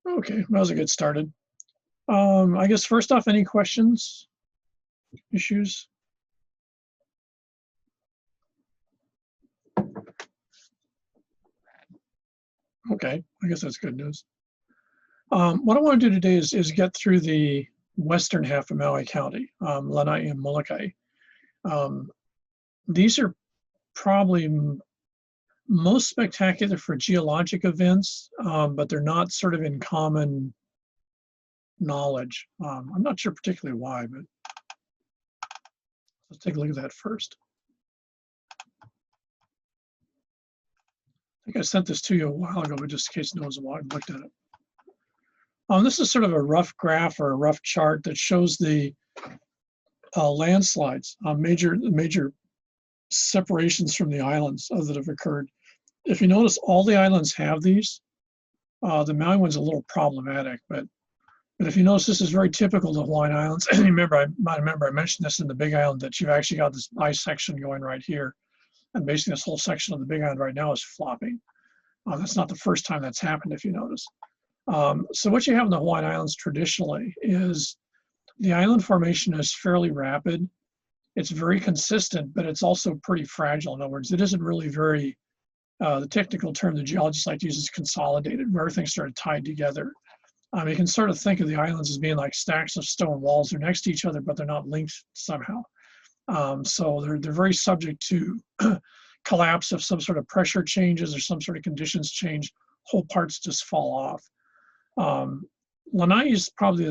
Okay, that was a good started. I guess first off, any questions, issues? Okay, I guess that's good news. What I want to do today is get through the western half of Maui County, Lanai and Molokai. These are probably most spectacular for geologic events, but they're not sort of in common knowledge. I'm not sure particularly why, but let's take a look at that first. I think I sent this to you a while ago, but just in case no one's looked at it. This is sort of a rough graph or a rough chart that shows the landslides, major separations from the islands that have occurred. If you notice, all the islands have these. The Maui one's a little problematic, but if you notice, this is very typical of the Hawaiian Islands. And I mentioned this in the Big Island, that you've actually got this ice section going right here. And basically this whole section of the Big Island right now is flopping. That's not the first time that's happened, if you notice. So what you have in the Hawaiian Islands traditionally is the island formation is fairly rapid. It's very consistent, but it's also pretty fragile. In other words, it isn't really very, the technical term the geologists like to use is consolidated, where everything's sort of tied together. You can sort of think of the islands as being like stacks of stone walls. They're next to each other, but they're not linked somehow. So they're very subject to collapse if some sort of pressure changes or some sort of conditions change, whole parts just fall off. Lanai is probably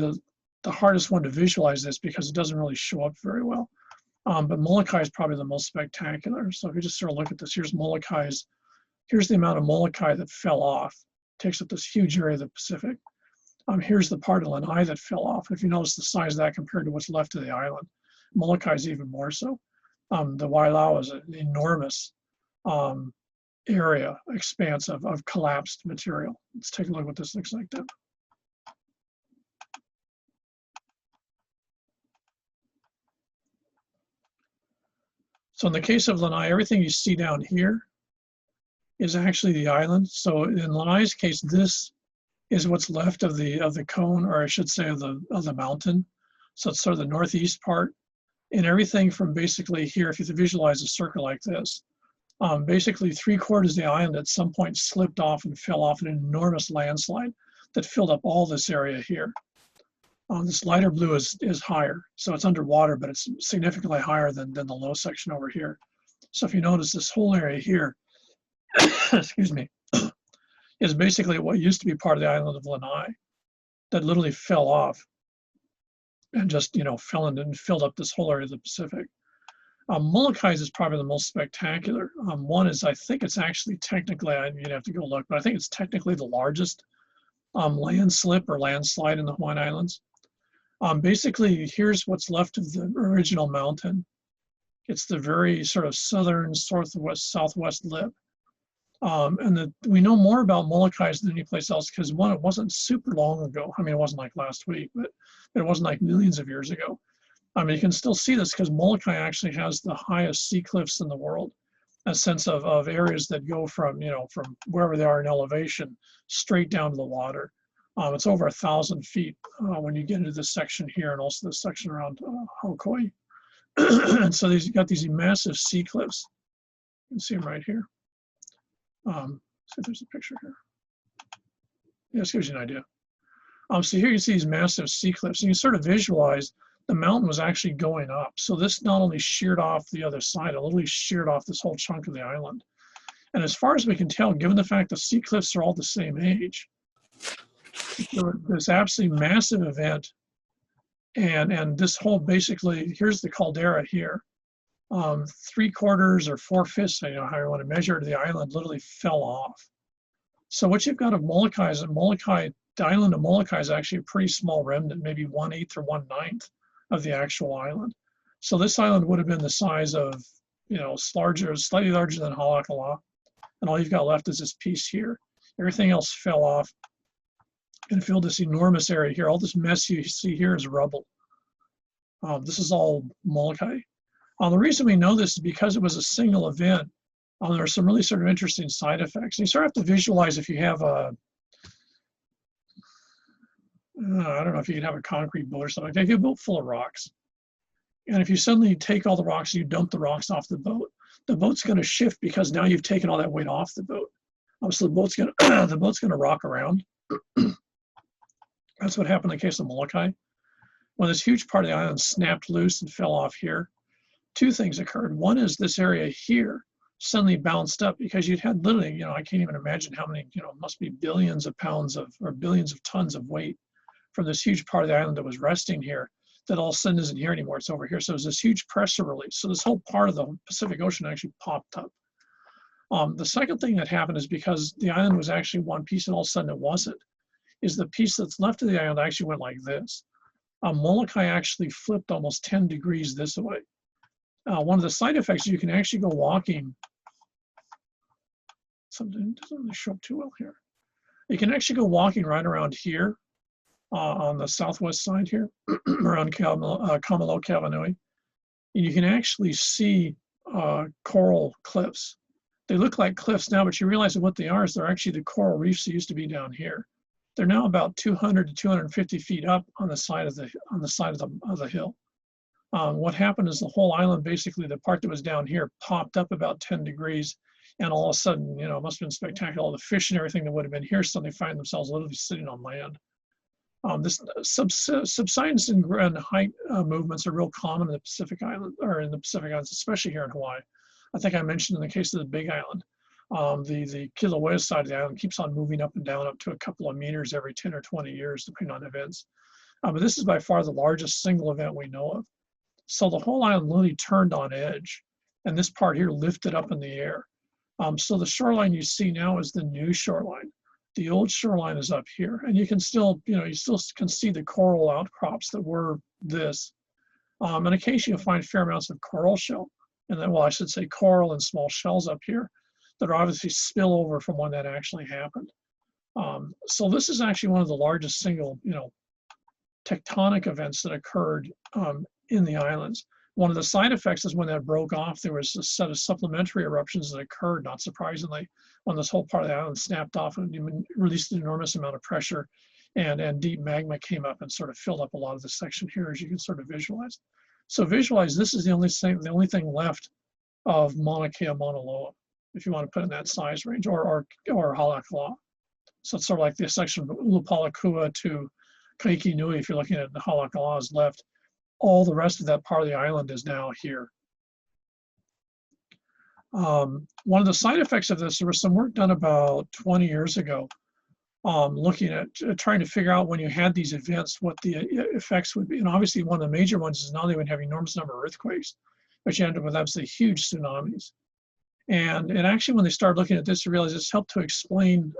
the hardest one to visualize this because it doesn't really show up very well. But Molokai is probably the most spectacular. So if you just sort of look at this, here's the amount of Molokai that fell off. It takes up this huge area of the Pacific. Here's the part of Lanai that fell off. If you notice the size of that compared to what's left of the island, Molokai is even more so. The Wailau is an enormous area, expanse of collapsed material. Let's take a look at what this looks like then. So in the case of Lanai, everything you see down here is actually the island. So in Lanai's case, this is what's left of the cone, or I should say of the mountain. So it's sort of the northeast part. And everything from basically here, if you visualize a circle like this, basically 3/4 of the island at some point slipped off and fell off an enormous landslide that filled up all this area here. This lighter blue is higher, so it's underwater, but it's significantly higher than the low section over here. So if you notice, this whole area here, excuse me, is basically what used to be part of the island of Lanai that literally fell off and just, fell in and filled up this whole area of the Pacific. Molokai is probably the most spectacular. One is, I think it's actually technically, you'd have to go look, but I think it's technically the largest landslip or landslide in the Hawaiian Islands. Basically, here's what's left of the original mountain. It's the very sort of southern, southwest lip. And we know more about Molokai than any place else because, one, it wasn't super long ago. I mean, it wasn't like last week, but it wasn't like millions of years ago. You can still see this because Molokai actually has the highest sea cliffs in the world, a sense of areas that go from, from wherever they are in elevation straight down to the water. It's over 1,000 feet when you get into this section here and also this section around Hawai'i. And so you've got these massive sea cliffs. You can see them right here. See if there's a picture here. Yeah, this gives you an idea. So here you see these massive sea cliffs. And you sort of visualize the mountain was actually going up. So this not only sheared off the other side, it literally sheared off this whole chunk of the island. And as far as we can tell, given the fact the sea cliffs are all the same age, this absolutely massive event, and this whole basically, here's the caldera here. 3/4 or 4/5, how you want to measure it, of the island literally fell off. So what you've got of Molokai is the island of Molokai is actually a pretty small remnant, maybe 1/8 or 1/9 of the actual island. So this island would have been the size of, slightly larger than Haleakala, and all you've got left is this piece here. Everything else fell off and filled this enormous area here. All this mess you see here is rubble. This is all Molokai. The reason we know this is because it was a single event. There are some really sort of interesting side effects. And you sort of have to visualize if you have I don't know if you could have a concrete boat or something like that. If a boat full of rocks. And if you suddenly take all the rocks, you dump the rocks off the boat's going to shift because now you've taken all that weight off the boat. So the boat's going to the boat's going to rock around. That's what happened in the case of Molokai. When this huge part of the island snapped loose and fell off here, two things occurred. One is this area here suddenly bounced up because you'd had literally, I can't even imagine how many, must be billions of pounds of, or billions of tons of weight from this huge part of the island that was resting here that all of a sudden isn't here anymore, it's over here. So it was this huge pressure release. So this whole part of the Pacific Ocean actually popped up. The second thing that happened is because the island was actually one piece and all of a sudden it wasn't, is the piece that's left of the island actually went like this. Molokai actually flipped almost 10 degrees this way. One of the side effects is you can actually go walking. Something doesn't really show up too well here. You can actually go walking right around here on the southwest side here, around Moloka'i-Lana'i. And you can actually see coral cliffs. They look like cliffs now, but you realize that what they are is they're actually the coral reefs that used to be down here. They're now about 200 to 250 feet up on the side of the hill. What happened is the whole island, basically the part that was down here popped up about 10 degrees, and all of a sudden, it must have been spectacular. All the fish and everything that would have been here suddenly find themselves literally sitting on land. This subsidence and height movements are real common in the Pacific Island, or in the Pacific Islands, especially here in Hawaii. I think I mentioned in the case of the Big Island, the Kilauea side of the island keeps on moving up and down up to a couple of meters every 10 or 20 years, depending on events. But this is by far the largest single event we know of. So the whole island literally turned on edge, and this part here lifted up in the air. So the shoreline you see now is the new shoreline. The old shoreline is up here, and you can still, you still can see the coral outcrops that were this. On occasion, you'll find fair amounts of coral shell, and then, well, I should say coral and small shells up here that are obviously spillover from when that actually happened. So this is actually one of the largest single, tectonic events that occurred in the islands. One of the side effects is when that broke off, there was a set of supplementary eruptions that occurred, not surprisingly, when this whole part of the island snapped off and released an enormous amount of pressure, and deep magma came up and sort of filled up a lot of this section here, as you can sort of visualize. So visualize this is the only thing left of Mauna Kea, Mauna Loa, if you want to put in that size range, or Halakala. So it's sort of like this section from Ulupalakua to Kaiki Nui, if you're looking at the Halakala is left. All the rest of that part of the island is now here. One of the side effects of this, there was some work done about 20 years ago, looking at trying to figure out when you had these events, what the effects would be. And obviously one of the major ones is not even having enormous number of earthquakes, but you end up with absolutely huge tsunamis. And actually when they started looking at this, they realized this helped to explain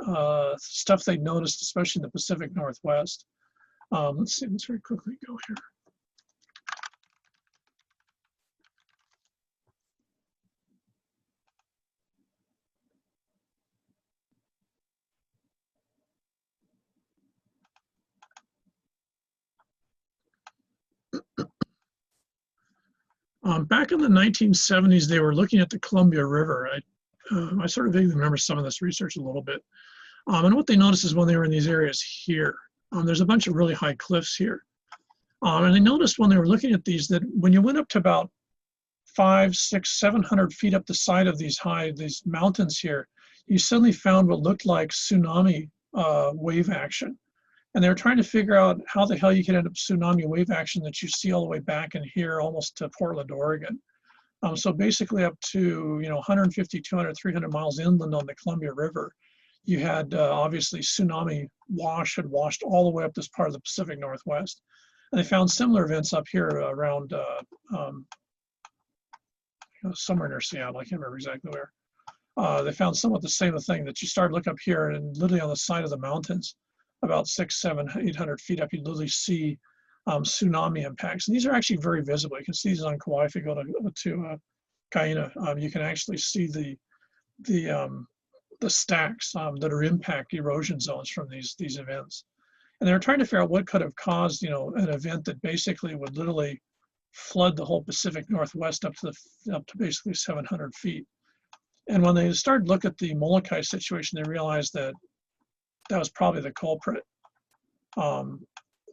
stuff they noticed, especially in the Pacific Northwest. Let's see, let's very quickly go here. Back in the 1970s, they were looking at the Columbia River. I sort of vaguely remember some of this research a little bit. And what they noticed is when they were in these areas here, there's a bunch of really high cliffs here. And they noticed when they were looking at these that when you went up to about 500, 600, 700 feet up the side of these mountains here, you suddenly found what looked like tsunami wave action. And they were trying to figure out how the hell you could end up tsunami wave action that you see all the way back in here almost to Portland, Oregon. So basically up to 150, 200, 300 miles inland on the Columbia River, you had obviously tsunami had washed all the way up this part of the Pacific Northwest. And they found similar events up here around somewhere near Seattle, I can't remember exactly where. They found somewhat the same thing, that you start to look up here and literally on the side of the mountains, about 600, 700, 800 feet up, you literally see tsunami impacts. And these are actually very visible. You can see these on Kauai. If you go to Kaina, you can actually see the stacks that are impact erosion zones from these events. And they were trying to figure out what could have caused, an event that basically would literally flood the whole Pacific Northwest up to basically 700 feet. And when they started to look at the Molokai situation, they realized that that was probably the culprit.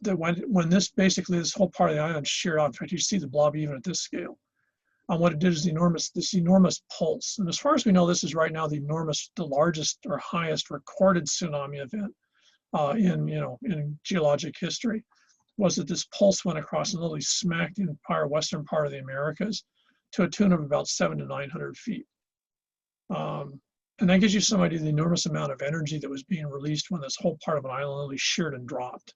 that when this whole part of the island sheared off, in fact, you see the blob even at this scale. What it did is this enormous pulse. And as far as we know, this is right now the largest or highest recorded tsunami event in geologic history. Was that this pulse went across and literally smacked the entire western part of the Americas to a tune of about 700 to 900 feet. And that gives you some idea of the enormous amount of energy that was being released when this whole part of an island literally sheared and dropped.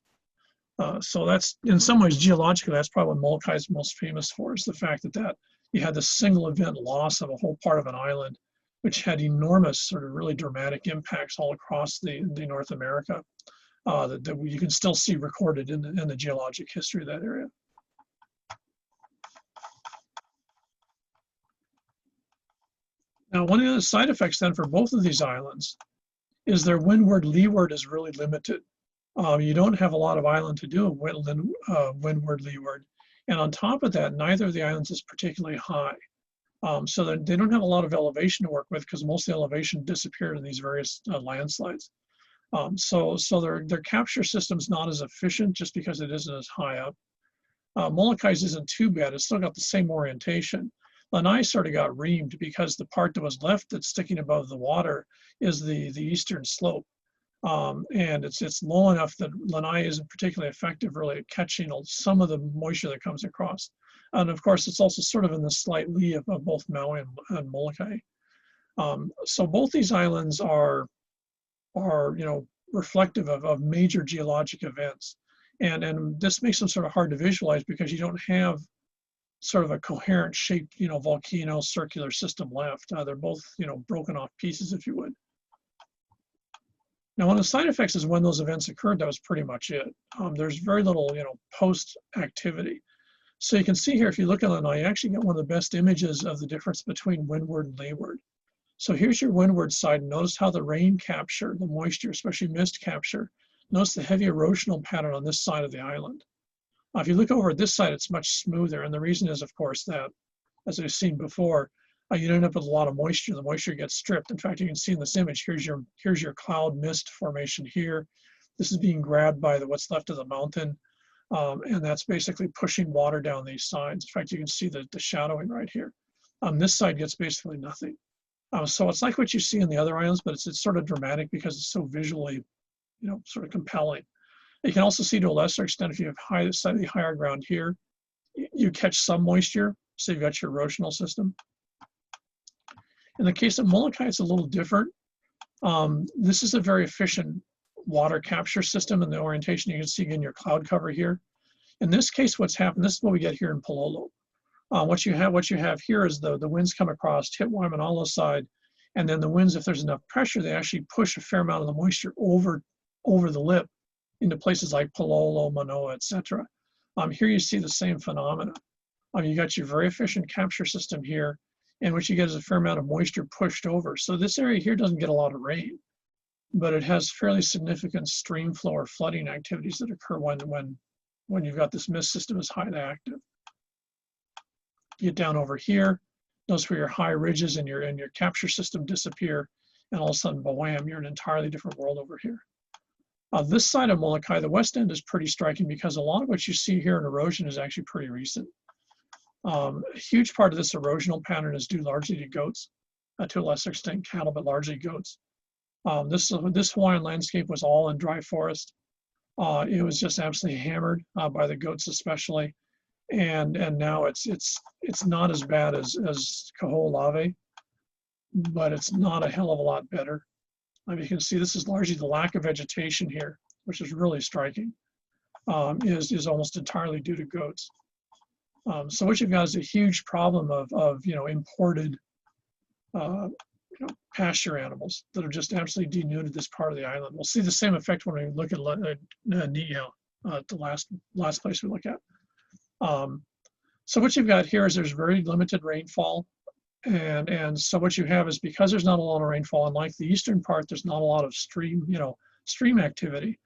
So that's, in some ways, geologically, that's probably what Molokai is most famous for, is the fact that you had this single event loss of a whole part of an island, which had enormous sort of really dramatic impacts all across the North America that you can still see recorded in the geologic history of that area. Now, one of the side effects then for both of these islands is their windward-leeward is really limited. You don't have a lot of island to do windward-leeward. And on top of that, neither of the islands is particularly high. So they don't have a lot of elevation to work with because most of the elevation disappeared in these various landslides. So their capture system's not as efficient just because it isn't as high up. Molokai's isn't too bad. It's still got the same orientation. Lanai sort of got reamed because the part that was left that's sticking above the water is the eastern slope. And it's low enough that Lanai isn't particularly effective really at catching some of the moisture that comes across. And of course, it's also sort of in the slight lee of both Maui and Molokai. So both these islands are reflective of major geologic events. And this makes them sort of hard to visualize because you don't have sort of a coherent shaped, volcano circular system left. They're both, broken off pieces, if you would. Now, one of the side effects is when those events occurred, that was pretty much it. There's very little, post activity. So you can see here, if you look at Lanai, you actually get one of the best images of the difference between windward and leeward. So here's your windward side. Notice how the rain capture, the moisture, especially mist capture. Notice the heavy erosional pattern on this side of the island. If you look over at this side, it's much smoother. And the reason is, of course, that, as we've seen before, you end up with a lot of moisture. The moisture gets stripped. In fact, you can see in this image, here's your cloud mist formation here. This is being grabbed by what's left of the mountain. And that's basically pushing water down these sides. In fact, you can see the shadowing right here. This side gets basically nothing. So it's like what you see in the other islands, but it's sort of dramatic because it's so visually, sort of compelling. You can also see to a lesser extent, if you have slightly higher ground here, you catch some moisture, so you've got your erosional system. In the case of Molokai, it's a little different. This is a very efficient water capture system in the orientation. You can see again your cloud cover here. In this case, what's happened, this is what we get here in Palolo. What you have here is the winds come across, hit Waimanalo side, and then the winds, if there's enough pressure, they actually push a fair amount of the moisture over the lip into places like Palolo, Manoa, etc. Here you see the same phenomena. You got your very efficient capture system here, and what you get is a fair amount of moisture pushed over. So this area here doesn't get a lot of rain, but it has fairly significant stream flow or flooding activities that occur when you've got this mist system is highly active. You get down over here, notice where your high ridges and your capture system disappear, and all of a sudden, bam, you're in an entirely different world over here. This side of Molokai, the west end is pretty striking because a lot of what you see here in erosion is actually pretty recent. A huge part of this erosional pattern is due largely to goats, to a lesser extent cattle, but largely goats. This Hawaiian landscape was all in dry forest. It was just absolutely hammered by the goats especially. And now it's not as bad as Kaho'olawe, but it's not a hell of a lot better. You can see this is largely the lack of vegetation here, which is really striking, is almost entirely due to goats. So what you've got is a huge problem of imported pasture animals that are just absolutely denuded this part of the island. We'll see the same effect when we look at Ni'ihau, the last place we look at. So what you've got here is there's very limited rainfall. And so what you have is, because there's not a lot of rainfall, unlike the eastern part, there's not a lot of stream activity,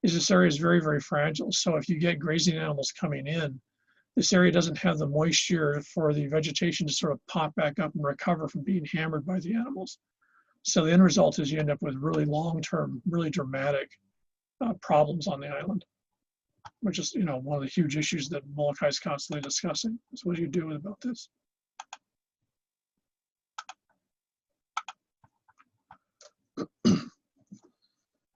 is this area is very, very fragile. So if you get grazing animals coming in, this area doesn't have the moisture for the vegetation to sort of pop back up and recover from being hammered by the animals. So the end result is you end up with really long-term, really dramatic problems on the island. which is, one of the huge issues that Molokai is constantly discussing, is what do you do about this?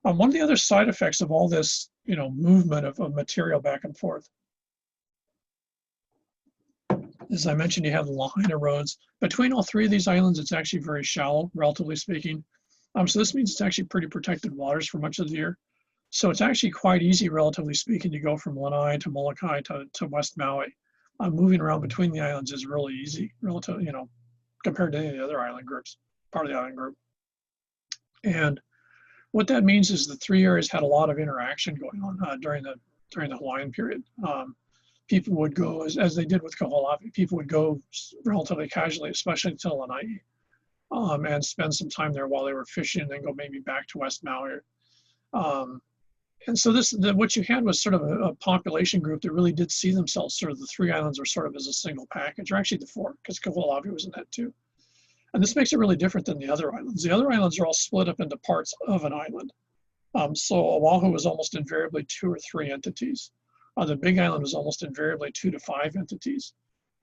One of the other side effects of all this, movement of material back and forth, as I mentioned, you have the Lahaina roads. Between all three of these islands, it's actually very shallow, relatively speaking. So this means it's actually pretty protected waters for much of the year. So it's actually quite easy, relatively speaking, to go from Lanai to Molokai to West Maui. Moving around between the islands is really easy, relative, compared to any of the other island groups, part of the island group. And what that means is the three areas had a lot of interaction going on during the Hawaiian period. People would go, as they did with Kaho'olawe, people would go relatively casually, especially to Lanai, and spend some time there while they were fishing, and then go maybe back to West Maui. And so what you had was sort of a population group that really did see themselves, sort of the three islands are sort of as a single package, or actually the four, because Kaho'olawe was in that too. And this makes it really different than the other islands. The other islands are all split up into parts of an island. So Oahu was almost invariably 2 or 3 entities. The Big Island was almost invariably 2 to 5 entities.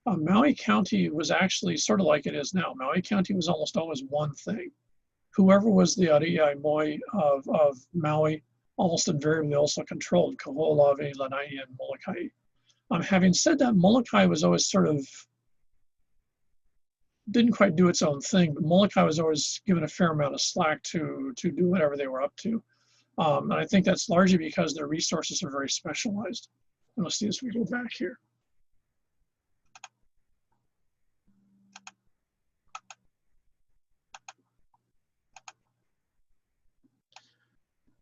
Maui County was actually sort of like it is now. Maui County was almost always one thing. Whoever was the Ari'i Moi of Maui almost invariably also controlled Kaho'olawe, Lanai, and Molokai. Having said that, Molokai was always sort of, didn't quite do its own thing, but Molokai was always given a fair amount of slack to do whatever they were up to. And I think that's largely because their resources are very specialized. And let's see as we go back here.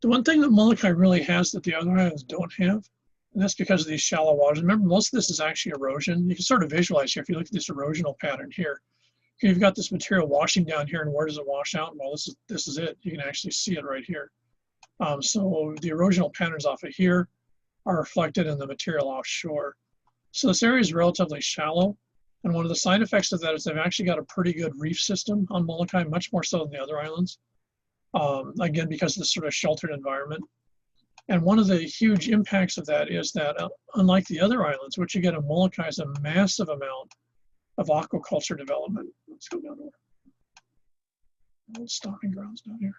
The one thing that Molokai really has that the other islands don't have, and that's because of these shallow waters. Remember, most of this is actually erosion. You can sort of visualize here, if you look at this erosional pattern here, you've got this material washing down here, and where does it wash out? Well, this is it. You can actually see it right here. So the erosional patterns off of here are reflected in the material offshore. So this area is relatively shallow. And one of the side effects of that is they've actually got a pretty good reef system on Molokai, much more so than the other islands. Again, because of this sort of sheltered environment. And one of the huge impacts of that is that unlike the other islands, what you get in Molokai is a massive amount of aquaculture development. Let's go down to old stomping grounds down here.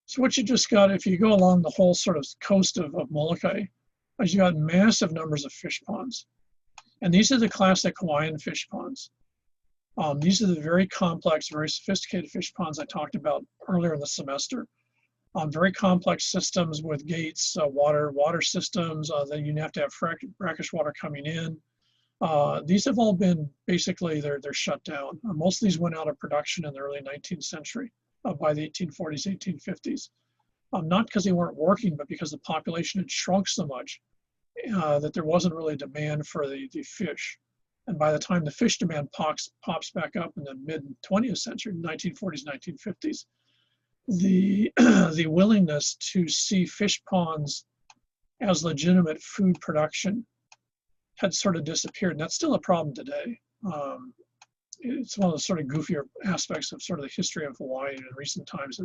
So what you just got, if you go along the whole sort of coast of Molokai, is you got massive numbers of fish ponds. And these are the classic Hawaiian fish ponds. These are the very complex, very sophisticated fish ponds I talked about earlier in the semester. Very complex systems with gates, water systems, then you have to have brackish water coming in. These have all been, basically, they're shut down. Most of these went out of production in the early 19th century, by the 1840s, 1850s. Not because they weren't working, but because the population had shrunk so much that there wasn't really demand for the fish. And by the time the fish demand pops back up in the mid-20th century, 1940s, 1950s, the willingness to see fish ponds as legitimate food production had sort of disappeared. And that's still a problem today. It's one of the sort of goofier aspects of sort of the history of Hawaii in recent times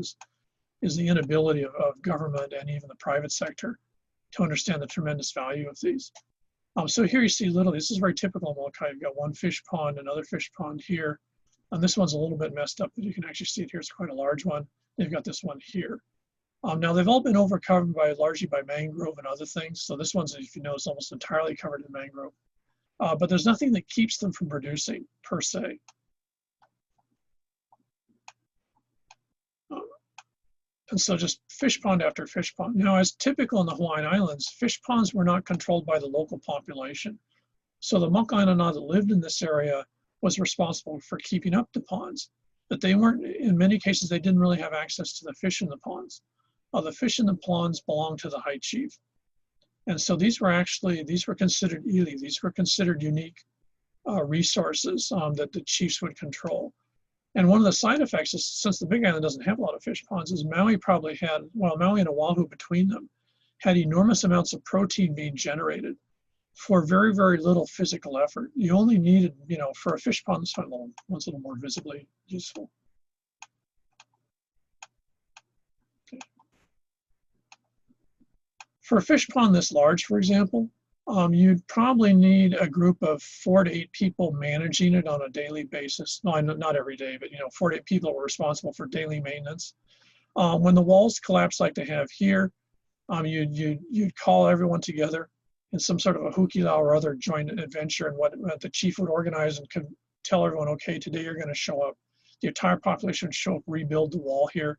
is the inability of government and even the private sector to understand the tremendous value of these. So here you see literally, this is very typical of Molokai. You've got one fish pond, another fish pond here. And this one's a little bit messed up, but you can actually see it here. It's quite a large one. They've got this one here. Now they've all been overcovered largely by mangrove and other things. So this one's, if you notice, almost entirely covered in mangrove. But there's nothing that keeps them from producing per se. And so just fish pond after fish pond. Now, as typical in the Hawaiian Islands, fish ponds were not controlled by the local population. So the Moloka'i-Lana'i that lived in this area was responsible for keeping up the ponds. But they weren't, in many cases, they didn't really have access to the fish in the ponds. The fish in the ponds belonged to the high chief. And so these were considered ili. These were considered unique resources that the chiefs would control. And one of the side effects is, since the Big Island doesn't have a lot of fish ponds, is Maui probably had, well, Maui and Oahu between them had enormous amounts of protein being generated for very, very little physical effort. You only needed, for a fish pond, this one's a little more visibly useful. Okay. For a fish pond this large, for example, you'd probably need a group of 4 to 8 people managing it on a daily basis. No, not every day, but 4 to 8 people were responsible for daily maintenance. When the walls collapse like they have here, you'd call everyone together in some sort of a hukilau or other joint adventure, and what the chief would organize and could tell everyone, okay, today you're going to show up. The entire population would show up, rebuild the wall here.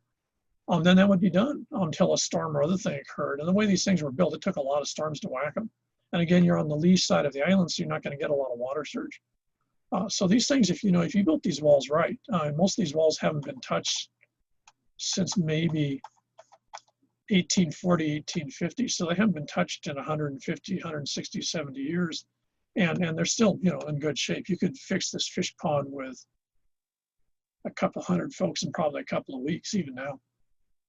Then that would be done until a storm or other thing occurred. And the way these things were built, it took a lot of storms to whack them. And again, you're on the lee side of the island, so you're not going to get a lot of water surge. So these things, if you built these walls right, most of these walls haven't been touched since maybe 1840, 1850. So they haven't been touched in 150, 160, 70 years. And they're still, in good shape. You could fix this fish pond with a couple hundred folks in probably a couple of weeks, even now.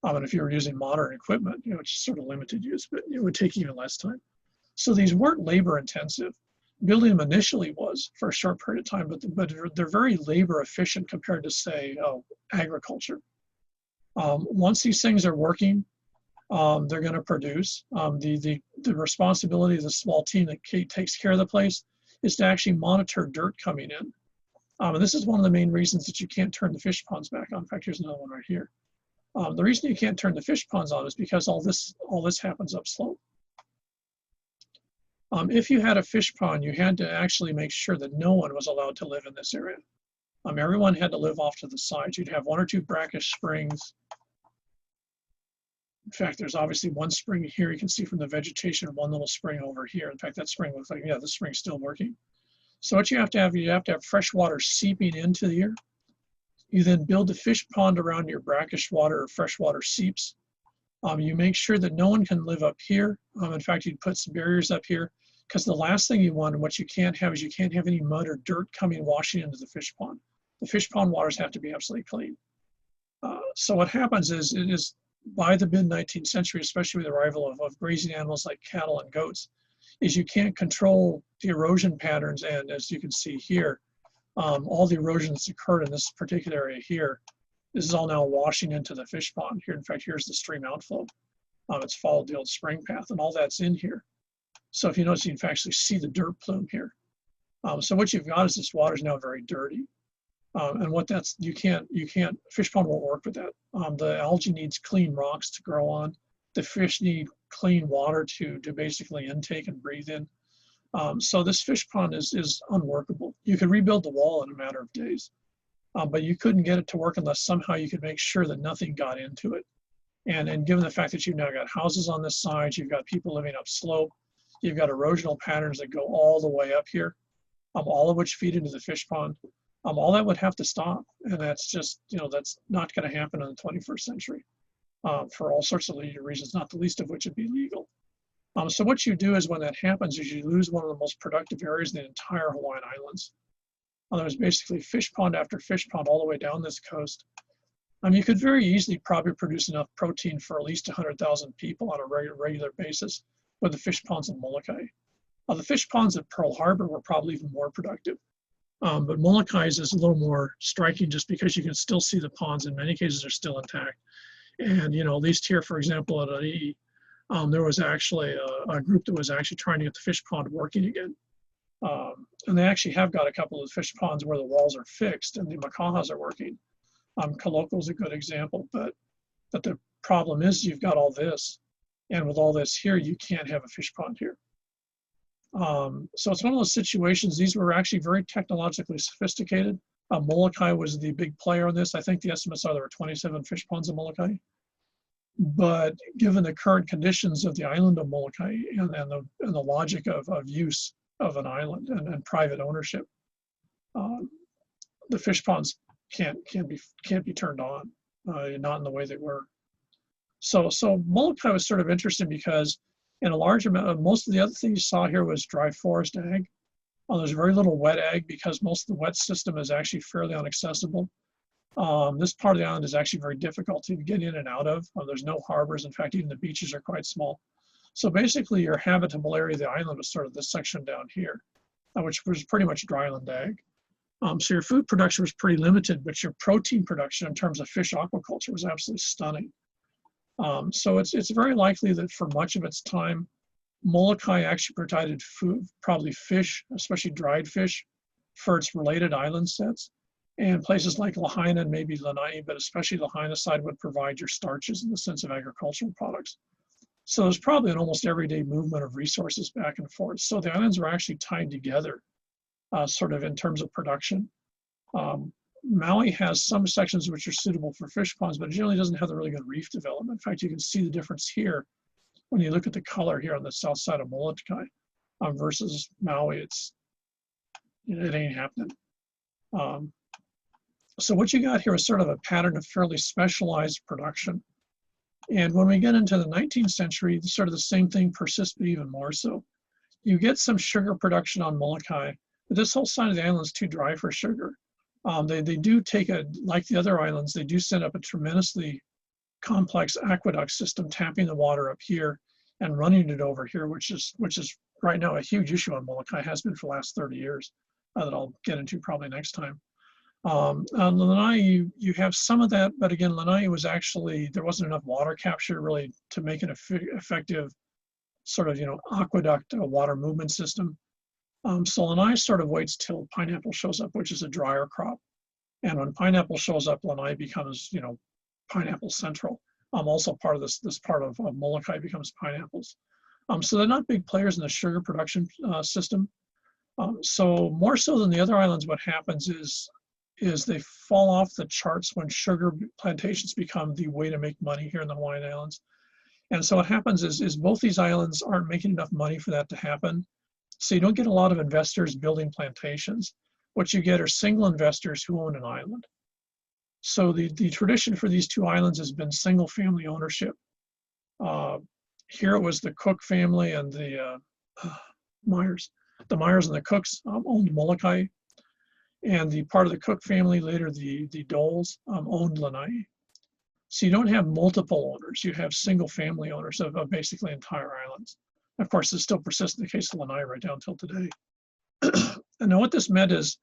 And if you were using modern equipment, it's sort of limited use, but it would take even less time. So these weren't labor intensive. Building them initially was for a short period of time, but they're very labor efficient compared to, say, agriculture. Once these things are working, they're going to produce. The responsibility of the small team that takes care of the place is to actually monitor dirt coming in. And this is one of the main reasons that you can't turn the fish ponds back on. In fact, here's another one right here. The reason you can't turn the fish ponds on is because all this happens upslope. If you had a fish pond, you had to actually make sure that no one was allowed to live in this area. Everyone had to live off to the sides. You'd have 1 or 2 brackish springs. In fact, there's obviously one spring here you can see from the vegetation, one little spring over here. In fact, that spring looks like, yeah, this spring's still working. So what you have to have fresh water seeping into here. You then build a fish pond around your brackish water or freshwater seeps. You make sure that no one can live up here. In fact, you'd put some barriers up here, because the last thing you want and what you can't have is you can't have any mud or dirt washing into the fish pond. The fish pond waters have to be absolutely clean. So what happens is by the mid-19th century, especially with the arrival of grazing animals like cattle and goats, is you can't control the erosion patterns. And as you can see here, all the erosion that's occurred in this particular area here, this is all now washing into the fish pond here. In fact, here's the stream outflow. It's followed the old spring path, and all that's in here. So if you notice, you can actually see the dirt plume here. So what you've got is this water is now very dirty. And what you can't, fish pond won't work with that. The algae needs clean rocks to grow on. The fish need clean water to basically intake and breathe in. So this fish pond is unworkable. You could rebuild the wall in a matter of days, but you couldn't get it to work unless somehow you could make sure that nothing got into it. And given the fact that you've now got houses on this side, you've got people living upslope, you've got erosional patterns that go all the way up here, all of which feed into the fish pond. All that would have to stop, and that's just, that's not going to happen in the 21st century for all sorts of reasons, not the least of which would be legal. So what you do is when that happens is you lose one of the most productive areas in the entire Hawaiian Islands. There's basically fish pond after fish pond all the way down this coast. You could very easily probably produce enough protein for at least 100,000 people on a regular basis with the fish ponds in Moloka'i. The fish ponds at Pearl Harbor were probably even more productive. But Moloka'i's is a little more striking just because you can still see the ponds. In many cases are still intact. And, at least here, for example, at Hawai'i, there was actually a group that was actually trying to get the fish pond working again. And they actually have got a couple of fish ponds where the walls are fixed and the makahas are working. Kaloko is a good example, but the problem is you've got all this, and with all this here, you can't have a fish pond here. So it's one of those situations. These were actually very technologically sophisticated. Moloka'i was the big player on this. I think the estimates are there were 27 fish ponds in Moloka'i. But given the current conditions of the island of Moloka'i and the logic of use of an island and private ownership, the fish ponds can't be turned on, not in the way they were. So Moloka'i was sort of interesting because in a large amount, most of the other things you saw here was dry forest ag. There's very little wet ag because most of the wet system is actually fairly inaccessible. This part of the island is actually very difficult to get in and out of. There's no harbors. In fact, even the beaches are quite small. So basically your habitable area of the island was sort of this section down here, which was pretty much dryland ag. So your food production was pretty limited, but your protein production in terms of fish aquaculture was absolutely stunning. So it's very likely that for much of its time, Molokai actually provided food, probably fish, especially dried fish, for its related island sets. And places like Lahaina and maybe Lanai, but especially Lahaina side, would provide your starches in the sense of agricultural products. So there's probably an almost everyday movement of resources back and forth. So the islands were actually tied together, sort of in terms of production. Maui has some sections which are suitable for fish ponds, but it generally doesn't have the really good reef development. In fact, you can see the difference here when you look at the color here on the south side of Molokai versus Maui. It ain't happening. So what you got here is sort of a pattern of fairly specialized production. And when we get into the 19th century, sort of the same thing persists, but even more so. You get some sugar production on Molokai, but this whole side of the island is too dry for sugar. They do take like the other islands, they do set up a tremendously complex aqueduct system, tapping the water up here and running it over here, which is right now a huge issue on Molokai, has been for the last 30 years, that I'll get into probably next time. On Lanai, you have some of that, but again, Lanai was actually, there wasn't enough water capture really to make an effective sort of, aqueduct water movement system. So Lanai sort of waits till pineapple shows up, which is a drier crop. And when pineapple shows up, Lanai becomes, pineapple central. Also part of this part of Molokai becomes pineapples. So they're not big players in the sugar production system. So more so than the other islands, what happens is they fall off the charts when sugar plantations become the way to make money here in the Hawaiian Islands. And so what happens is both these islands aren't making enough money for that to happen. So you don't get a lot of investors building plantations. What you get are single investors who own an island. So the tradition for these two islands has been single family ownership. Here it was the Cook family and the Myers. The Myers and the Cooks owned Molokai. And the part of the Cook family, later the Doles, owned Lanai. So you don't have multiple owners, you have single family owners of basically entire islands. Of course, this still persists in the case of Lanai right down till today. And now what this meant is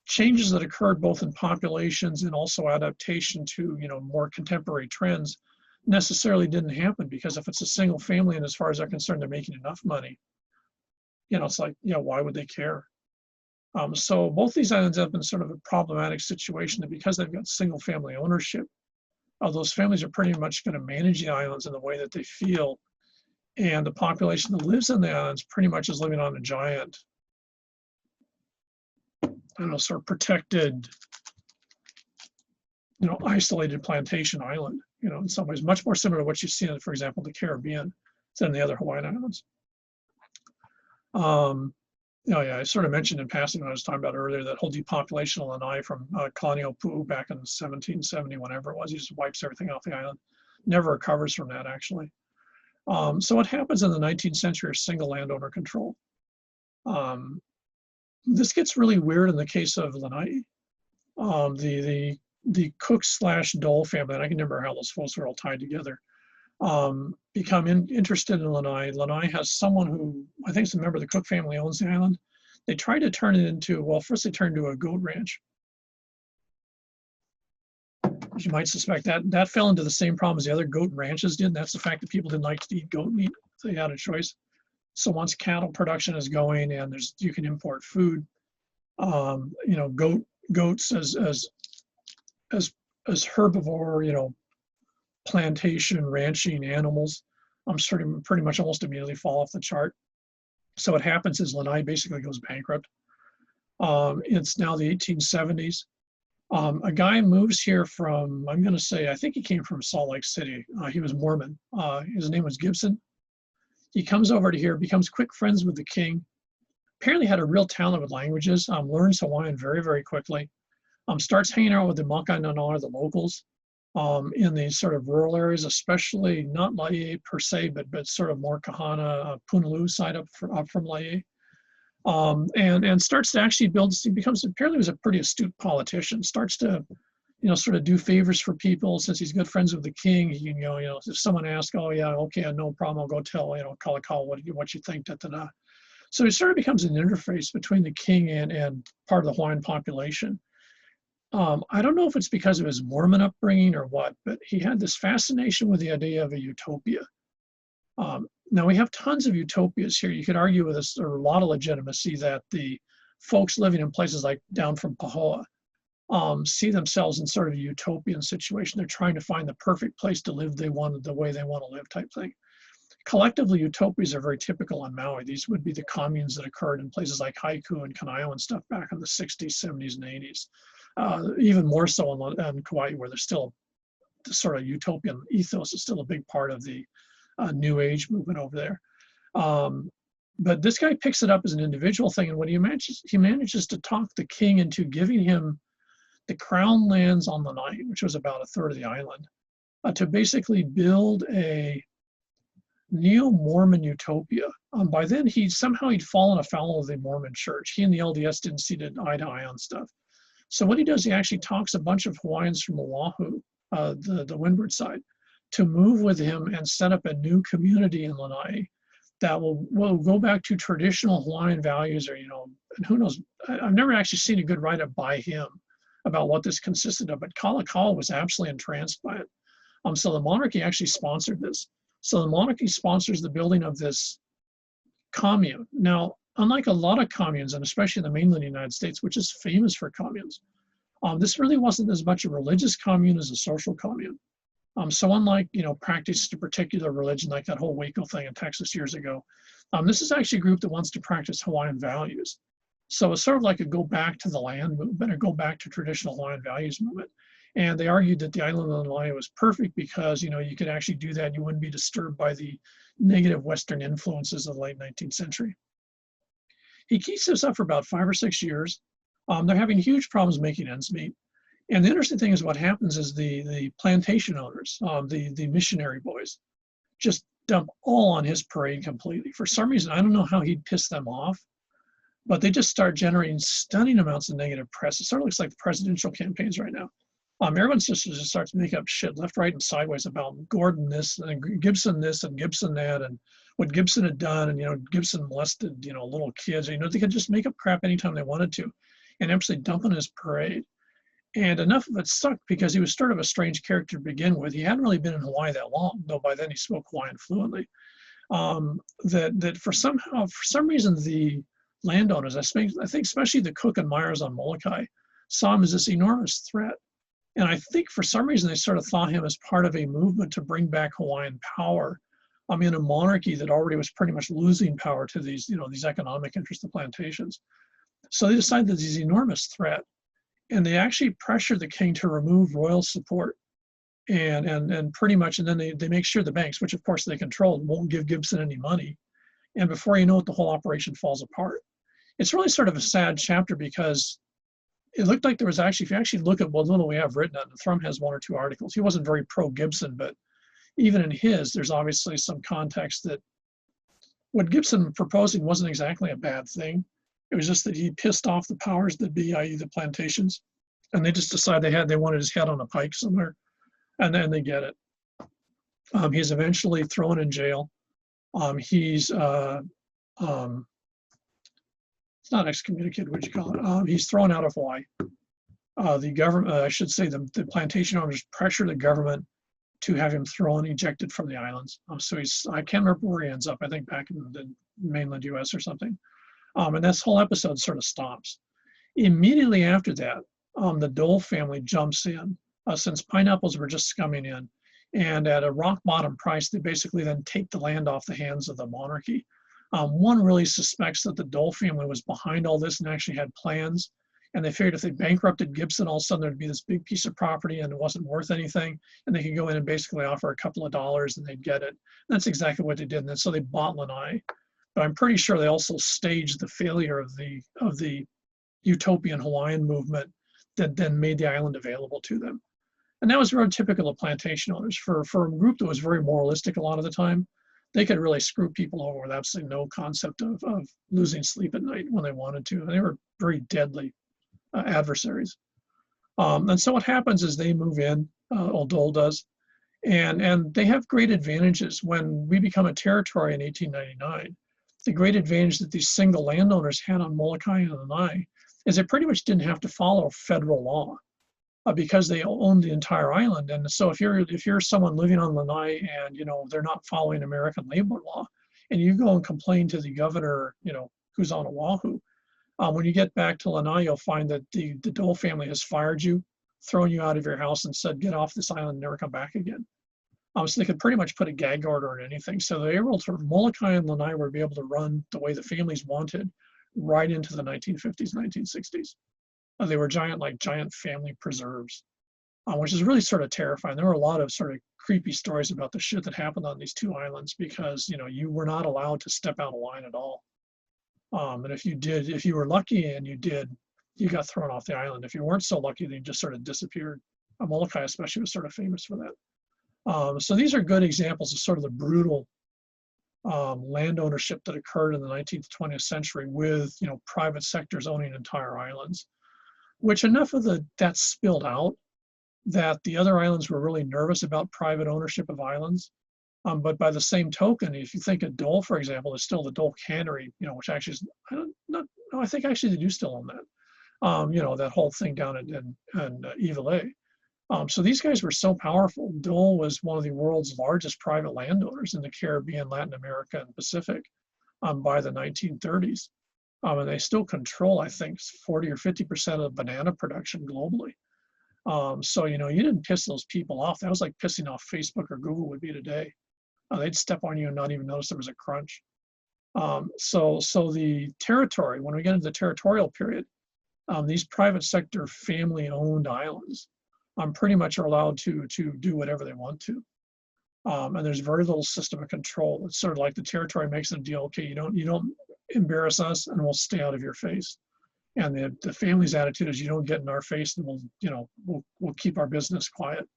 changes that occurred both in populations and also adaptation to more contemporary trends necessarily didn't happen, because if it's a single family and as far as they're concerned they're making enough money, it's like, why would they care? So both these islands have been sort of a problematic situation, that because they've got single family ownership, those families are pretty much going to manage the islands in the way that they feel. And the population that lives in the islands pretty much is living on a giant, sort of protected, isolated plantation island, in some ways, much more similar to what you see in, for example, the Caribbean than the other Hawaiian Islands. I sort of mentioned in passing when I was talking about earlier that whole depopulation of Lanai from Colonial Pu'u back in 1770, whenever it was. He just wipes everything off the island. Never recovers from that, actually. So what happens in the 19th century is single landowner control. This gets really weird in the case of Lanai. The Cook/Dole family, and I can remember how those folks were all tied together, become interested in Lanai. Lanai has someone who I think is a member of the Cook family owns the island. They tried to turn it into, well, first they turned it into a goat ranch. As you might suspect, that fell into the same problem as the other goat ranches did. And that's the fact that people didn't like to eat goat meat, so they had a choice. So once cattle production is going and you can import food, goats as herbivore, plantation ranching animals, pretty much almost immediately fall off the chart. So what happens is Lanai basically goes bankrupt. It's now the 1870s. A guy moves here from, I'm going to say, I think he came from Salt Lake City. He was Mormon. His name was Gibson. He comes over to here, becomes quick friends with the king. Apparently had a real talent with languages, learns Hawaiian very, very quickly. Starts hanging out with the Moloka'i-Lana'i, the locals, in these sort of rural areas, especially not Laie per se, but sort of more Kahana, Punaluu side up from Laie. And starts to actually apparently was a pretty astute politician, starts to, sort of do favors for people. Since he's good friends with the king, he can go, if someone asks, oh yeah, okay, no problem, I'll go tell, Kalakaua what you think, da-da-da. So he sort of becomes an interface between the king and part of the Hawaiian population. I don't know if it's because of his Mormon upbringing or what, but he had this fascination with the idea of a utopia. Now we have tons of utopias here. You could argue with a lot of legitimacy that the folks living in places like down from Pahoa see themselves in sort of a utopian situation. They're trying to find the perfect place to live the way they want to live type thing. Collectively, utopias are very typical on Maui. These would be the communes that occurred in places like Haiku and Kanaio and stuff back in the 60s, 70s, and 80s. Even more so in Kauai, where there's still the sort of utopian ethos is still a big part of the New Age movement over there. But this guy picks it up as an individual thing, and what he manages to talk the king into giving him the crown lands on Lanai, which was about a third of the island, to basically build a neo-Mormon utopia. By then, he'd fallen afoul of the Mormon church. He and the LDS didn't see eye to eye on stuff. So what he does, he actually talks a bunch of Hawaiians from Oahu, the windward side, to move with him and set up a new community in Lanai that will go back to traditional Hawaiian values, or, and who knows, I've never actually seen a good write-up by him about what this consisted of, but Kalakaua was absolutely entranced by it. So the monarchy actually sponsored this. So the monarchy sponsors the building of this commune. Now, unlike a lot of communes, and especially in the mainland United States, which is famous for communes, this really wasn't as much a religious commune as a social commune. So unlike, practice a particular religion, like that whole Waco thing in Texas years ago, this is actually a group that wants to practice Hawaiian values. So it's sort of like a go back to the land movement, or go back to traditional Hawaiian values movement. And they argued that the island of Lanai was perfect because, you could actually do that. You wouldn't be disturbed by the negative Western influences of the late 19th century. He keeps this up for about 5 or 6 years. They're having huge problems making ends meet. And the interesting thing is what happens is the plantation owners, the missionary boys, just dump all on his parade completely. For some reason, I don't know how he'd piss them off, but they just start generating stunning amounts of negative press. It sort of looks like the presidential campaigns right now. Everyone just starts making up shit left, right, and sideways about Gordon this, and Gibson this, and Gibson that, and what Gibson had done, and, Gibson molested, little kids. They could just make up crap anytime they wanted to, and absolutely dump on his parade. And enough of it stuck because he was sort of a strange character to begin with. He hadn't really been in Hawaii that long, though by then he spoke Hawaiian fluently. That for some reason, the landowners, I think especially the Cook and Myers on Molokai, saw him as this enormous threat. And I think for some reason they sort of thought him as part of a movement to bring back Hawaiian power in a monarchy that already was pretty much losing power to these, these economic interests of plantations. So they decided that he's an enormous threat. And they actually pressure the king to remove royal support. And pretty much, and then they make sure the banks, which of course they control, won't give Gibson any money. And before you know it, the whole operation falls apart. It's really sort of a sad chapter because it looked like there was actually, if you actually look at what little we have written on it, Thrum has 1 or 2 articles. He wasn't very pro-Gibson, but even in his, there's obviously some context that what Gibson proposing wasn't exactly a bad thing. It was just that he pissed off the powers that be, i.e. the plantations, and they just decided they wanted his head on a pike somewhere, and then they get it. He's eventually thrown in jail. He's it's not excommunicated, what you call it. He's thrown out of Hawaii. The government, I should say, the plantation owners pressure the government to have him ejected from the islands. So I can't remember where he ends up. I think back in the mainland U.S. or something. And this whole episode sort of stops. Immediately after that, the Dole family jumps in, since pineapples were just coming in. And at a rock bottom price, they basically then take the land off the hands of the monarchy. One really suspects that the Dole family was behind all this and actually had plans. And they figured if they bankrupted Gibson, all of a sudden there'd be this big piece of property and it wasn't worth anything. And they could go in and basically offer a couple of dollars and they'd get it. And that's exactly what they did. And so they bought Lanai. But I'm pretty sure they also staged the failure of the utopian Hawaiian movement that then made the island available to them. And that was very typical of plantation owners. For a group that was very moralistic a lot of the time, they could really screw people over with absolutely no concept of losing sleep at night when they wanted to. And they were very deadly adversaries. And so what happens is they move in, Old Dole does, and they have great advantages. When we become a territory in 1899, the great advantage that these single landowners had on Molokai and Lanai is they pretty much didn't have to follow federal law. because they own the entire island. And so if you're someone living on Lanai and they're not following American labor law, and you go and complain to the governor, who's on Oahu, when you get back to Lanai, you'll find that the Dole family has fired you, thrown you out of your house, and said, get off this island and never come back again. So they could pretty much put a gag order on anything. So they were able to, Molokai and Lanai were able to run the way the families wanted right into the 1950s, 1960s. They were giant family preserves, which is really sort of terrifying. There were a lot of sort of creepy stories about the shit that happened on these two islands because, you were not allowed to step out of line at all. And if you were lucky and you did, you got thrown off the island. If you weren't so lucky, then you just sort of disappeared. Molokai especially was sort of famous for that. So these are good examples of sort of the brutal land ownership that occurred in the 19th, 20th century with, private sectors owning entire islands, which enough of that spilled out that the other islands were really nervous about private ownership of islands. But by the same token, if you think of Dole, for example, there's still the Dole Cannery, which actually is, I think actually they do still own that. That whole thing down in Iwilei. So these guys were so powerful. Dole was one of the world's largest private landowners in the Caribbean, Latin America, and Pacific by the 1930s. And they still control, I think, 40 or 50% of banana production globally. So, you didn't piss those people off. That was like pissing off Facebook or Google would be today. They'd step on you and not even notice there was a crunch. So the territory, when we get into the territorial period, these private sector family-owned islands pretty much are allowed to do whatever they want to. And there's very little system of control. It's sort of like the territory makes a deal. Okay, you don't embarrass us, and we'll stay out of your face. And the family's attitude is, you don't get in our face, and we'll keep our business quiet.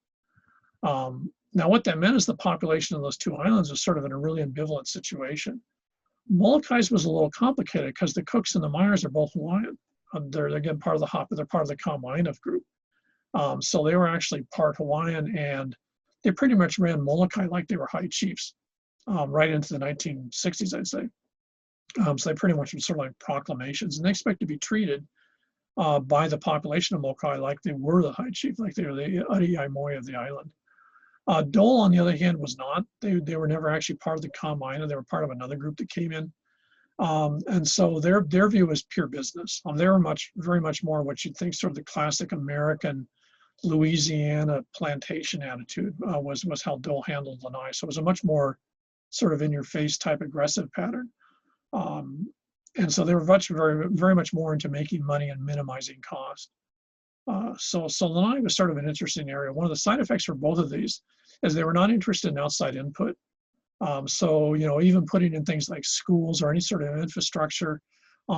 Now, what that meant is the population of those two islands was sort of in a really ambivalent situation. Molokai's was a little complicated because the Cooks and the Myers are both Hawaiian. They're again part of the Hapa. They're part of the Kama'aina group. So they were actually part Hawaiian, and they pretty much ran Molokai like they were high chiefs right into the 1960s, I'd say. So they pretty much were sort of like proclamations, and they expect to be treated by the population of Molokai like they were the high chief, like they were the Ari'i Moi of the island. Dole, on the other hand, was not. They were never actually part of the Kama'aina. They were part of another group that came in. And so their view was pure business. They were very much more what you'd think sort of the classic American Louisiana plantation attitude was how Dole handled Lanai. So it was a much more sort of in-your-face type aggressive pattern. And so they were very much more into making money and minimizing cost. So Lanai was sort of an interesting area. One of the side effects for both of these is they were not interested in outside input. So, even putting in things like schools or any sort of infrastructure,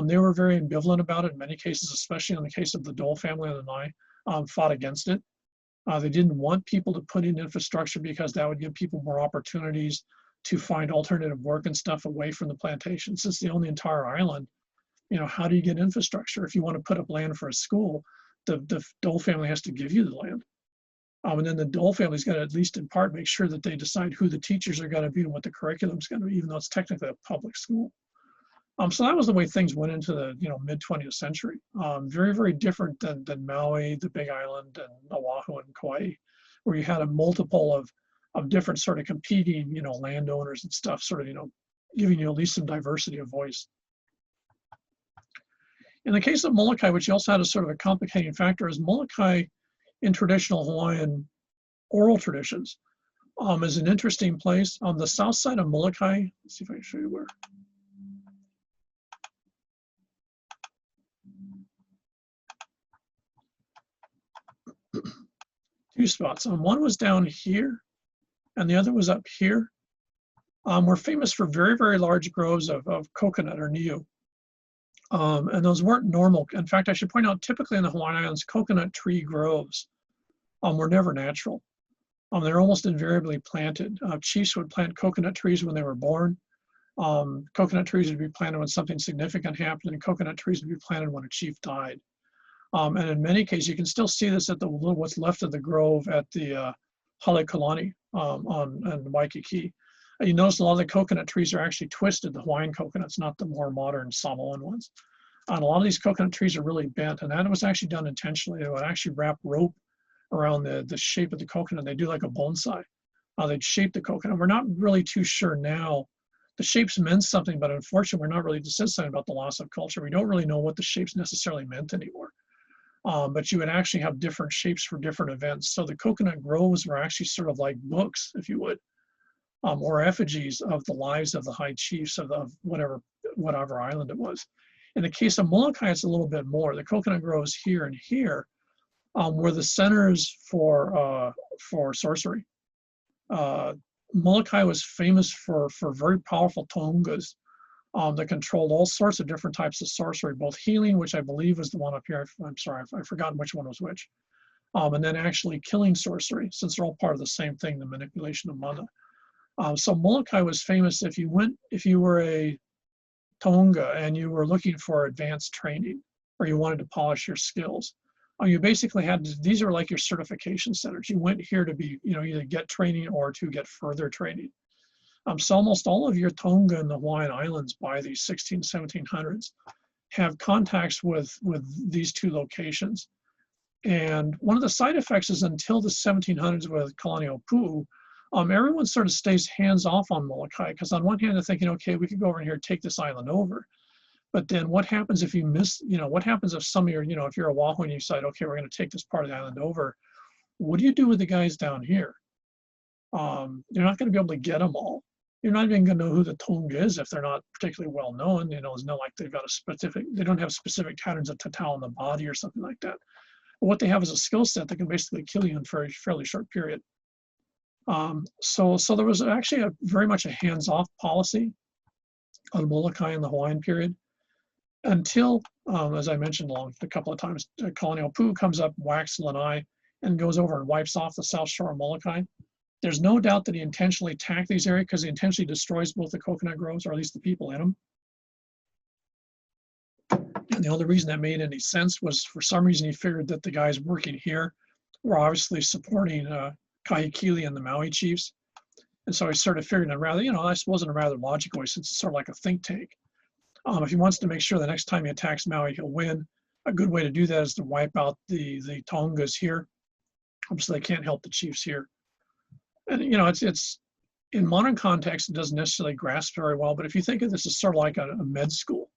they were very ambivalent about it in many cases, especially in the case of the Dole family and Lanai, fought against it. They didn't want people to put in infrastructure because that would give people more opportunities to find alternative work and stuff away from the plantation. Since they own the entire island, how do you get infrastructure? If you want to put up land for a school, the Dole family has to give you the land. And then the Dole family's got to, at least in part, make sure that they decide who the teachers are going to be and what the curriculum's going to be, even though it's technically a public school. So that was the way things went into the mid 20th century. Very, very different than Maui, the Big Island, and Oahu and Kauai, where you had a multiple of different sort of competing landowners and stuff, sort of giving you at least some diversity of voice. In the case of Molokai, which you also had a sort of a complicating factor, is Molokai in traditional Hawaiian oral traditions is an interesting place. On the south side of Molokai, let's see if I can show you where. Two spots. One was down here, and the other was up here. We're famous for very, very large groves of coconut or niu. And those weren't normal. In fact, I should point out, typically in the Hawaiian Islands, coconut tree groves were never natural. They're almost invariably planted. Chiefs would plant coconut trees when they were born. Coconut trees would be planted when something significant happened, and coconut trees would be planted when a chief died. And in many cases, you can still see this at what's left of the grove at the Halekulani on Waikiki. You notice a lot of the coconut trees are actually twisted, the Hawaiian coconuts, not the more modern Samoan ones. And a lot of these coconut trees are really bent, and that was actually done intentionally. They would actually wrap rope around the shape of the coconut. They do like a bonsai. They'd shape the coconut. We're not really too sure now. The shapes meant something, but unfortunately, we're not really said something about the loss of culture. We don't really know what the shapes necessarily meant anymore. But you would actually have different shapes for different events. So the coconut groves were actually sort of like books, if you would, or effigies of the lives of the high chiefs of whatever island it was. In the case of Molokai, it's a little bit more. The coconut groves here and here were the centers for sorcery. Molokai was famous for very powerful tongas that controlled all sorts of different types of sorcery, both healing, which I believe was the one up here. I'm sorry, I've forgotten which one was which. And then actually killing sorcery, since they're all part of the same thing, the manipulation of mana. So Molokai was famous if you were a tonga and you were looking for advanced training, or you wanted to polish your skills. You basically had these are like your certification centers. You went here to be, either get training or to get further training. So almost all of your Tonga and the Hawaiian Islands by the 1700s have contacts with these two locations. And one of the side effects is until the 1700s with Kalaniʻōpuʻu, everyone sort of stays hands off on Molokai, because on one hand they're thinking, okay, we could go over here and take this island over. But then what happens if you miss, what happens if some of your, if you're Oahu and you decide, okay, we're going to take this part of the island over, what do you do with the guys down here? You're not going to be able to get them all. You're not even going to know who the Tonga is if they're not particularly well known. It's not like they've got they don't have specific patterns of tatau in the body or something like that. But what they have is a skill set that can basically kill you in a fairly short period. So there was actually very much a hands-off policy on Molokai in the Hawaiian period, until, as I mentioned a couple of times, Kalaniʻōpuʻu comes up, whacks Lanai, and goes over and wipes off the south shore of Molokai. There's no doubt that he intentionally attacked these areas because he intentionally destroys both the coconut groves, or at least the people in them. And the only reason that made any sense was, for some reason, he figured that the guys working here were obviously supporting Kahekili and the Maui chiefs. And so he sort of figured it rather, I suppose in a rather logical way, since it's sort of like a think tank. If he wants to make sure the next time he attacks Maui, he'll win, a good way to do that is to wipe out the Tongas here. Obviously, they can't help the chiefs here. And, it's in modern context, it doesn't necessarily grasp very well, but if you think of this as sort of like a med school,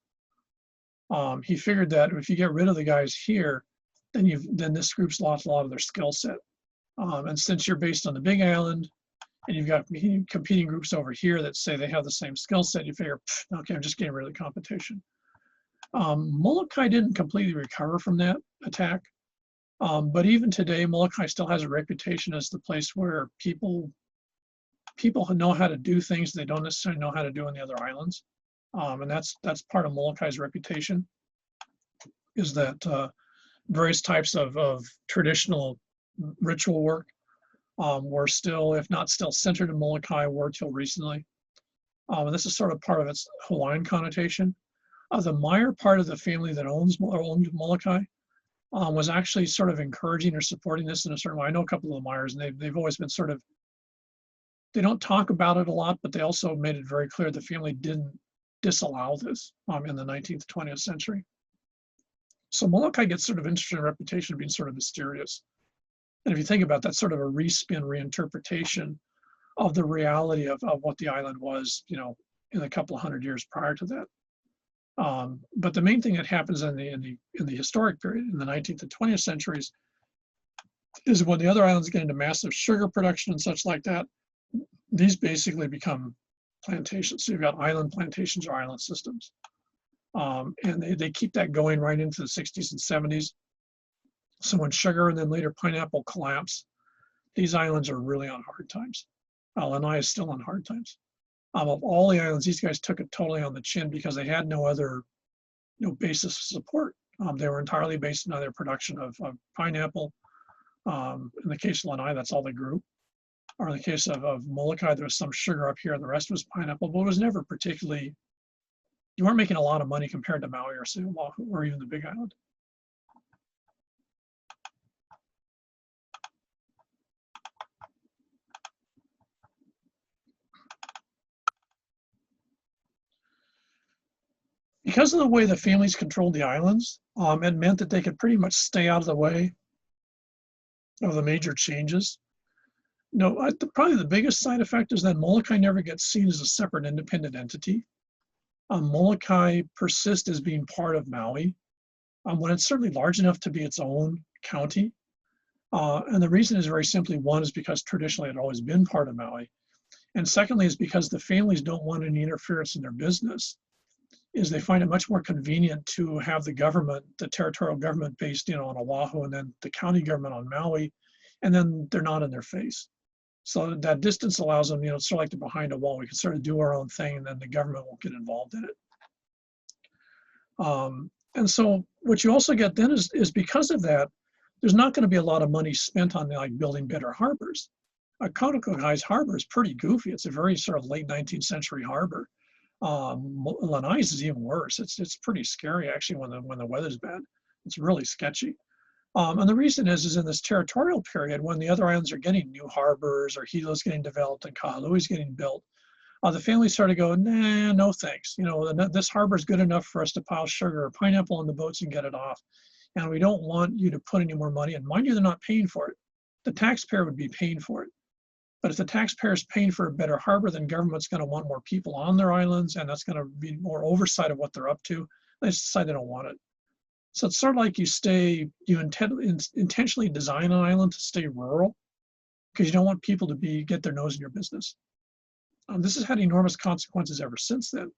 he figured that if you get rid of the guys here, then this group's lost a lot of their skill set. And since you're based on the Big Island, and you've got competing groups over here that say they have the same skill set, you figure, okay, I'm just getting rid of the competition. Molokai didn't completely recover from that attack. But even today, Molokai still has a reputation as the place where people know how to do things they don't necessarily know how to do on the other islands. And that's part of Molokai's reputation, is that various types of traditional ritual work were still, if not still centered in Molokai, were till recently. And this is sort of part of its Hawaiian connotation. The Meyer part of the family that owned Molokai was actually sort of encouraging or supporting this in a certain way. I know a couple of the Meyers, and they've always been sort of, they don't talk about it a lot, but they also made it very clear the family didn't disallow this in the 19th, 20th century. So Molokai gets sort of interesting reputation of being sort of mysterious. And if you think about that, sort of a respin, reinterpretation of the reality of what the island was, in a couple of hundred years prior to that. But the main thing that happens in the historic period, in the 19th and 20th centuries, is when the other islands get into massive sugar production and such like that, these basically become plantations. So you've got island plantations or island systems. And they keep that going right into the 60s and 70s. So when sugar and then later pineapple collapse, these islands are really on hard times. Lanai is still on hard times. Of all the islands, these guys took it totally on the chin because they had no basis of support. They were entirely based on their production of pineapple. In the case of Lanai, that's all they grew. Or in the case of Molokai, there was some sugar up here and the rest was pineapple, but it was never particularly, you weren't making a lot of money compared to Maui or Oahu or even the Big Island. Because of the way the families controlled the islands, it meant that they could pretty much stay out of the way of the major changes. No, probably the biggest side effect is that Molokai never gets seen as a separate independent entity. Molokai persists as being part of Maui when it's certainly large enough to be its own county. And the reason is very simply, one is because traditionally it had always been part of Maui. And secondly is because the families don't want any interference in their business, is they find it much more convenient to have the government, the territorial government based on Oahu, and then the county government on Maui, and then they're not in their face. So that distance allows them, it's sort of like they're behind a wall. We can sort of do our own thing, and then the government won't get involved in it. And so what you also get then is because of that, there's not going to be a lot of money spent on like building better harbors. Kaunakauai's harbor is pretty goofy. It's a very sort of late 19th century harbor. Lanai's is even worse. It's pretty scary actually when the weather's bad. It's really sketchy. And the reason is in this territorial period when the other islands are getting new harbors or Hilo's getting developed and Kahalui's getting built, the families started to go, nah, no thanks. This harbor is good enough for us to pile sugar or pineapple on the boats and get it off. And we don't want you to put any more money in. Mind you, they're not paying for it. The taxpayer would be paying for it. But if the taxpayer is paying for a better harbor, then government's going to want more people on their islands, and that's going to be more oversight of what they're up to. They just decide they don't want it. So it's sort of like you intentionally design an island to stay rural because you don't want people to get their nose in your business. This has had enormous consequences ever since then,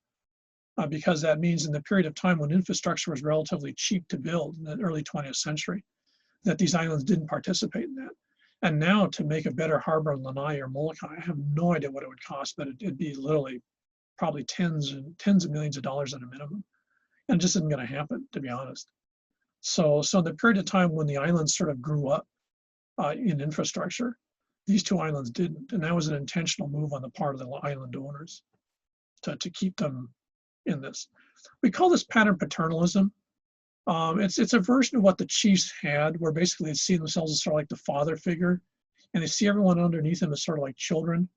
because that means in the period of time when infrastructure was relatively cheap to build in the early 20th century, that these islands didn't participate in that. And now to make a better harbor in Lanai or Molokai, I have no idea what it would cost, but it'd be literally probably tens of millions of dollars at a minimum. And it just isn't going to happen, to be honest. So the period of time when the islands sort of grew up in infrastructure, these two islands didn't. And that was an intentional move on the part of the island owners to keep them in this. We call this pattern paternalism. It's a version of what the chiefs had, where basically they see themselves as sort of like the father figure, and they see everyone underneath them as sort of like children.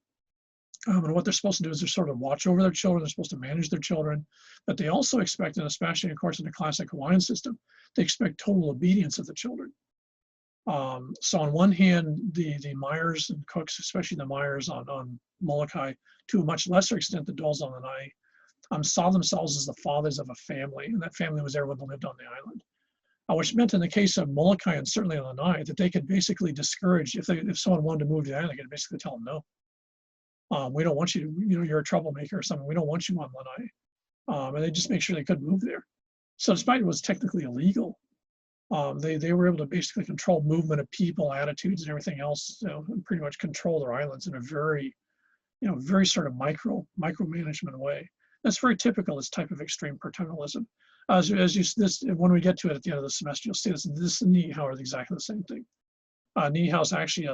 And what they're supposed to do is they're sort of watch over their children. They're supposed to manage their children, but they also expect, and especially of course in the classic Hawaiian system, they expect total obedience of the children. So on one hand, the Myers and Cooks, especially the Myers on Molokai, to a much lesser extent the Doles on Lanai, saw themselves as the fathers of a family, and that family was there when they lived on the island. Which meant in the case of Molokai and certainly Lanai that they could basically discourage, if someone wanted to move to the island, they could basically tell them no. We don't want you to, you're a troublemaker or something. We don't want you on Lanai. And they just make sure they couldn't move there. So despite it was technically illegal, they were able to basically control movement of people, attitudes, and everything else, and pretty much control their islands in a very, very sort of micromanagement way. That's very typical, this type of extreme paternalism. When we get to it at the end of the semester, you'll see this and Niihau are exactly the same thing. Niihau is actually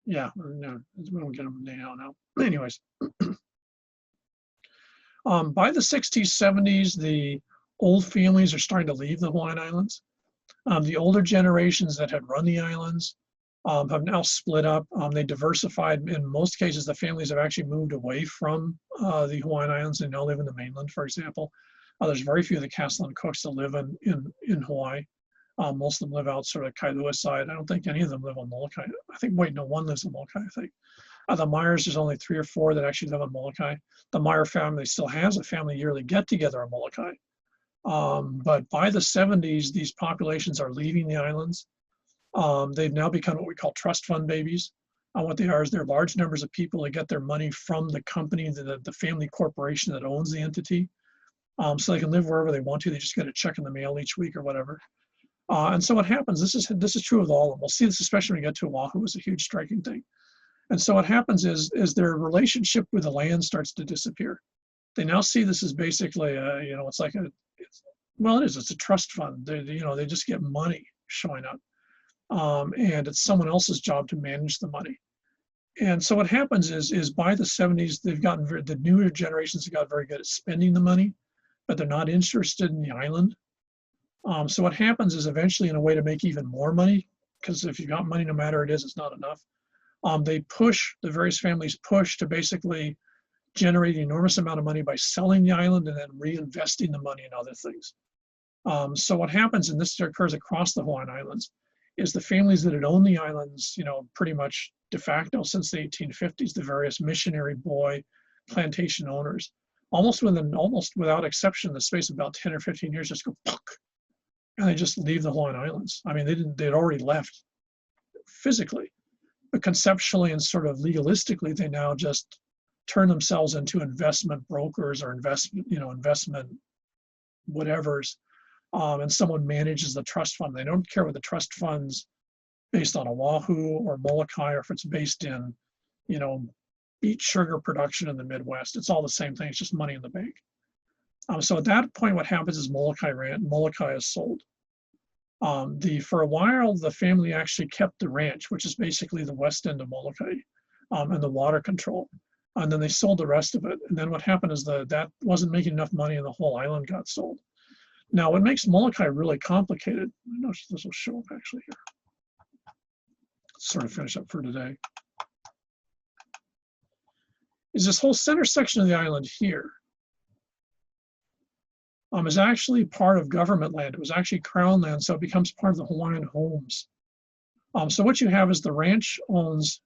no, we don't get them Niihau now. Anyways, by the 60s, 70s, the old families are starting to leave the Hawaiian Islands. The older generations that had run the islands have now split up. They diversified. In most cases, the families have actually moved away from the Hawaiian Islands and now live in the mainland, for example. There's very few of the Castellan Cooks that live in Hawaii. Most of them live out sort of Kailua side. I don't think any of them live on Molokai. One lives on Molokai, I think. The Myers, there's only 3 or 4 that actually live on Molokai. The Meyer family still has a family yearly get-together on Molokai. But by the 70s, these populations are leaving the islands. They've now become what we call trust fund babies. What they are is they're large numbers of people that get their money from the company, the family corporation that owns the entity. So they can live wherever they want to. They just get a check in the mail each week or whatever. And so what happens, this is true with all of them. We'll see this especially when we get to Oahu, is a huge striking thing. And so what happens is their relationship with the land starts to disappear. They now see this as basically, it's like it's a trust fund. They just get money showing up. And it's someone else's job to manage the money. And so what happens is by the 70s, the newer generations have got very good at spending the money, but they're not interested in the island. So what happens is eventually, in a way to make even more money, because if you've got money, no matter it is, it's not enough. The various families push to basically generate an enormous amount of money by selling the island and then reinvesting the money in other things. So what happens, and this occurs across the Hawaiian Islands, is the families that had owned the islands, pretty much de facto since the 1850s, the various missionary boy plantation owners, almost without exception, the space of about 10 or 15 years, just go puck, and they just leave the Hawaiian Islands. I mean, they'd already left physically, but conceptually and sort of legalistically, they now just turn themselves into investment brokers or investment whatevers, and someone manages the trust fund. They don't care what the trust fund's based on Oahu or Molokai, or if it's based in, beet sugar production in the Midwest. It's all the same thing. It's just money in the bank. So at that point, what happens is Molokai is sold. For a while, the family actually kept the ranch, which is basically the west end of Molokai, and the water control. And then they sold the rest of it. And then what happened is that wasn't making enough money, and the whole island got sold. Now, what makes Molokai really complicated, I know this will show up actually here. Let's sort of finish up for today. Is this whole center section of the island here is actually part of government land. It was actually crown land, so it becomes part of the Hawaiian homes. So what you have is the ranch owns,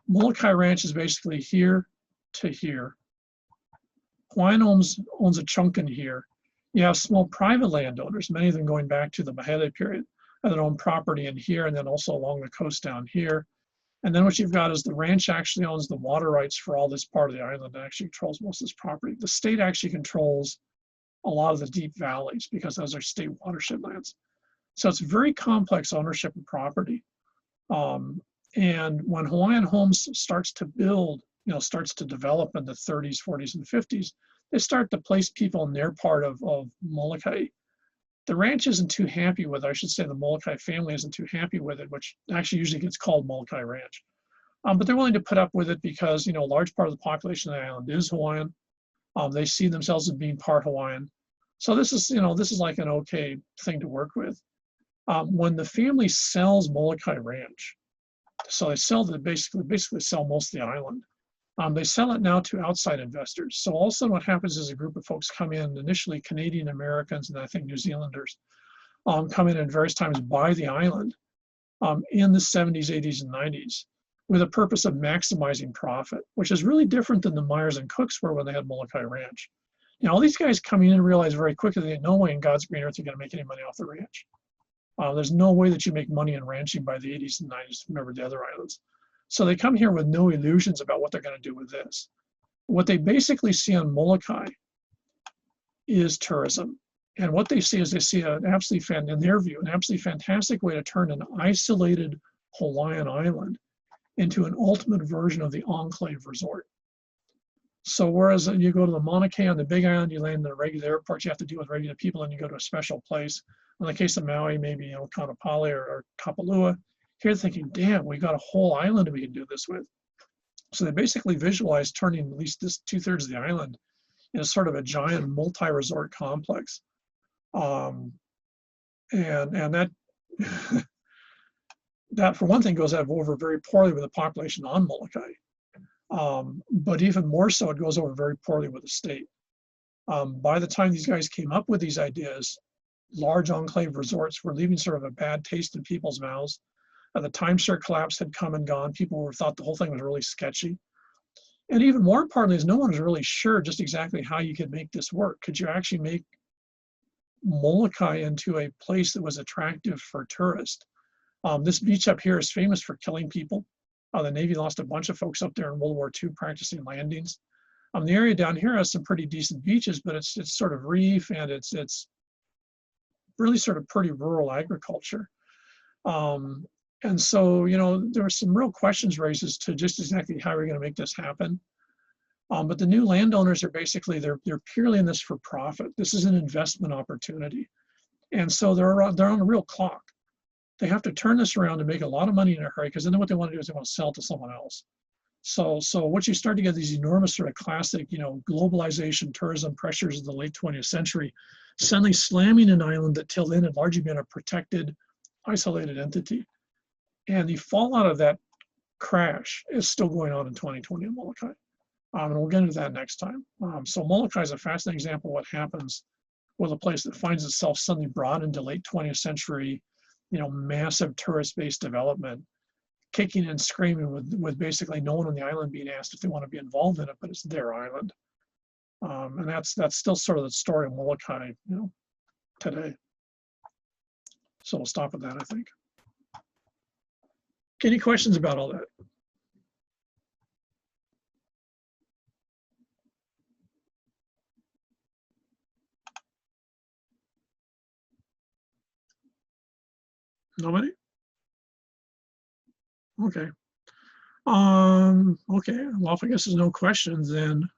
Molokai Ranch is basically here to here. Hawaiian owns a chunk in here. You have small private landowners, many of them going back to the Mahele period, that own property in here and then also along the coast down here. And then what you've got is the ranch actually owns the water rights for all this part of the island and actually controls most of this property. The state actually controls a lot of the deep valleys because those are state watershed lands. So it's very complex ownership of property. And when Hawaiian Homes starts to build, starts to develop in the 30s, 40s, and 50s, they start to place people in their part of Molokai. The ranch isn't too happy with it. I should say the Molokai family isn't too happy with it, which actually usually gets called Molokai Ranch. But they're willing to put up with it because, a large part of the population of the island is Hawaiian. They see themselves as being part Hawaiian. So this is like an okay thing to work with. When the family sells Molokai Ranch, so they basically sell most of the island. They sell it now to outside investors. So also what happens is a group of folks come in, initially Canadian Americans and I think New Zealanders, come in at various times, buy the island in the 70s, 80s, and 90s with a purpose of maximizing profit, which is really different than the Myers and Cooks were when they had Molokai Ranch. All these guys come in and realize very quickly that no way in God's green earth you're going to make any money off the ranch. There's no way that you make money in ranching by the 80s and 90s, remember the other islands. So they come here with no illusions about what they're going to do with this. What they basically see on Molokai is tourism. And what they see is in their view, an absolutely fantastic way to turn an isolated Hawaiian island into an ultimate version of the enclave resort. So whereas you go to the Mauna Kea on the Big Island, you land in a regular airport, you have to deal with regular people, and you go to a special place. In the case of Maui, maybe Kaanapali or Kapalua. Here they're thinking, damn, we got a whole island we can do this with. So they basically visualize turning at least this 2/3 of the island into sort of a giant multi-resort complex. And that that for one thing goes over very poorly with the population on Molokai. But even more so, it goes over very poorly with the state. By the time these guys came up with these ideas, large enclave resorts were leaving sort of a bad taste in people's mouths. The timeshare collapse had come and gone. People thought the whole thing was really sketchy. And even more importantly is no one was really sure just exactly how you could make this work. Could you actually make Molokai into a place that was attractive for tourists? This beach up here is famous for killing people. The Navy lost a bunch of folks up there in World War II practicing landings. The area down here has some pretty decent beaches, but it's sort of reef and it's really sort of pretty rural agriculture. And so, there were some real questions raised as to just exactly how we're going to make this happen. But the new landowners are basically, they're purely in this for profit. This is an investment opportunity. And so they're on a real clock. They have to turn this around and make a lot of money in a hurry, because then what they want to do is they want to sell to someone else. So what you start to get these enormous sort of classic, globalization, tourism pressures of the late 20th century, suddenly slamming an island that till then had largely been a protected, isolated entity. And the fallout of that crash is still going on in 2020 in Molokai. And we'll get into that next time. So Molokai is a fascinating example of what happens was a place that finds itself suddenly brought into late 20th century, massive tourist-based development, kicking and screaming with basically no one on the island being asked if they want to be involved in it, but it's their island. And that's still sort of the story of Molokai, today. So we'll stop at that, I think. Any questions about all that? Nobody? Okay. Okay, well, if I guess there's no questions, then